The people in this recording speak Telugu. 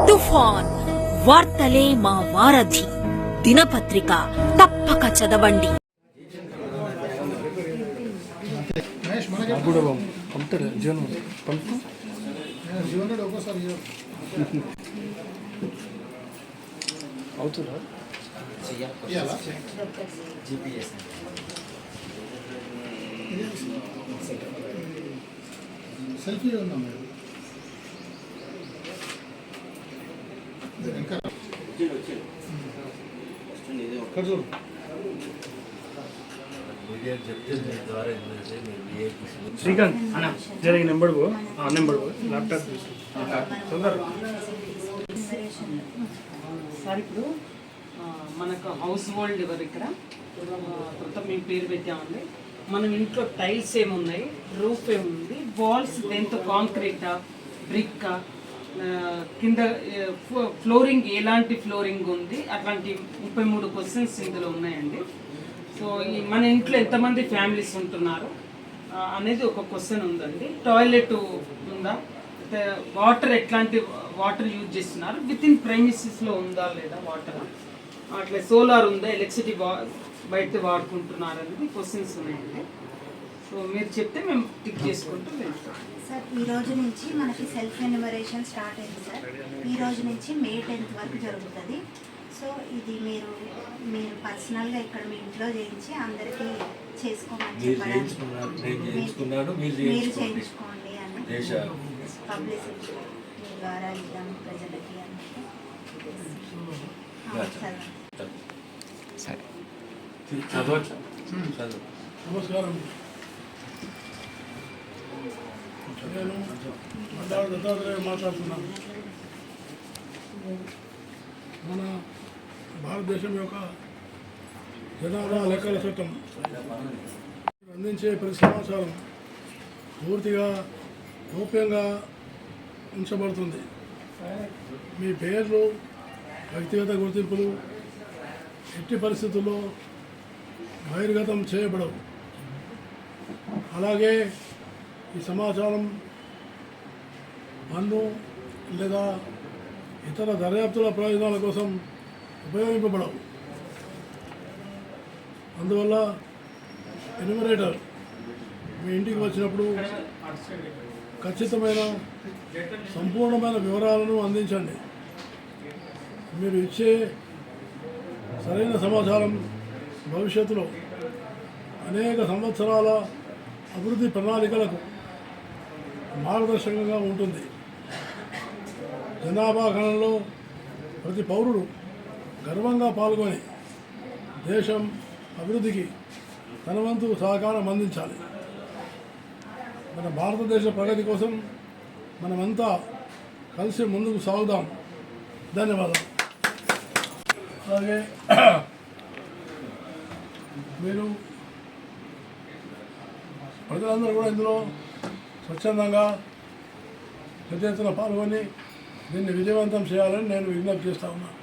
తుఫాన్ వార్తలే మా వారధి దినపత్రిక తప్పక చదవండి. సెల్ఫీ ఉందా మేడం? శ్రీకాంత్ అన్న జరిగిన నెంబర్ నెంబర్ ల్యాప్టాప్ సార్ ఇప్పుడు మనకు హౌస్ హోల్డ్ ఎవరు ఇక్కడ కొత్త మేము పేరు పెట్టామండి. మనం ఇంట్లో టైల్స్ ఏమున్నాయి, రూఫ్ ఏముంది, వాల్స్ దేంతో కాంక్రీటా బ్రిక్కా, కింద ఫ్లోరింగ్ ఎలాంటి ఫ్లోరింగ్ ఉంది, అట్లాంటి 33 క్వశ్చన్స్ ఇందులో ఉన్నాయండి. సో ఈ మన ఇంట్లో ఎంతమంది ఫ్యామిలీస్ ఉంటున్నారు అనేది ఒక క్వశ్చన్ ఉందండి. టాయిలెట్ ఉందా, వాటర్ ఎట్లాంటి వాటర్ యూజ్ చేస్తున్నారు, విత్ ఇన్ ప్రైమిసెస్లో ఉందా లేదా వాటర్, అట్లా సోలార్ ఉందా, ఎలక్ట్రిసిటీ బయట వాడుకుంటున్నారు అనేది క్వశ్చన్స్ ఉన్నాయండి. సో మీరు చెప్తే మేము టిక్ చేసుకుంటూ వెళ్తాం. సార్ ఈ రోజు నుంచి మనకి సెల్ఫ్ ఎన్యూమరేషన్ స్టార్ట్ అయింది సార్. ఈ రోజు నుంచి May 10th వరకు జరుగుతుంది. సో ఇది మీరు పర్సనల్గా ఇక్కడ మీ ఇంట్లో చేయించి అందరికీ చేసుకోమని చెప్పడానికి మీరు చేయించుకోండి అని పబ్లిసిటీ ద్వారా ఇద్దాం ప్రజలకి అని. నమస్కారం. నేను బండారు దత్తాత్రేయ మాట్లాడుతున్నాను. మన భారతదేశం యొక్క జనాభా లెక్కల చట్టం అందించే ప్రతి సమాచారం పూర్తిగా గోప్యంగా ఉంచబడుతుంది. మీ పేర్లు, వ్యక్తిగత గుర్తింపులు ఎట్టి పరిస్థితుల్లో బహిర్గతం చేయబడవు. అలాగే ఈ సమాచారం పన్ను లేదా ఇతర దర్యాప్తుల ప్రయోజనాల కోసం ఉపయోగింపబడవు. అందువల్ల ఎన్యూమరేటర్ మీ ఇంటికి వచ్చినప్పుడు ఖచ్చితమైన సంపూర్ణమైన వివరాలను అందించండి. మీరు ఇచ్చే సరైన సమాచారం భవిష్యత్తులో అనేక సంవత్సరాల అభివృద్ధి ప్రణాళికలకు మార్గదర్శకంగా ఉంటుంది. జనాభా గణనలో ప్రతి పౌరుడు గర్వంగా పాల్గొని దేశం అభివృద్ధికి తన వంతు సహకారం అందించాలి. మన భారతదేశ ప్రగతి కోసం మనమంతా కలిసి ముందుకు సాగుదాం. ధన్యవాదాలు. అలాగే మీరు ప్రజలందరూ కూడా ఇందులో స్వచ్ఛందంగా పెద్ద ఎత్తున పాల్గొని దీన్ని విజయవంతం చేయాలని నేను విజ్ఞప్తి చేస్తా ఉన్నాను.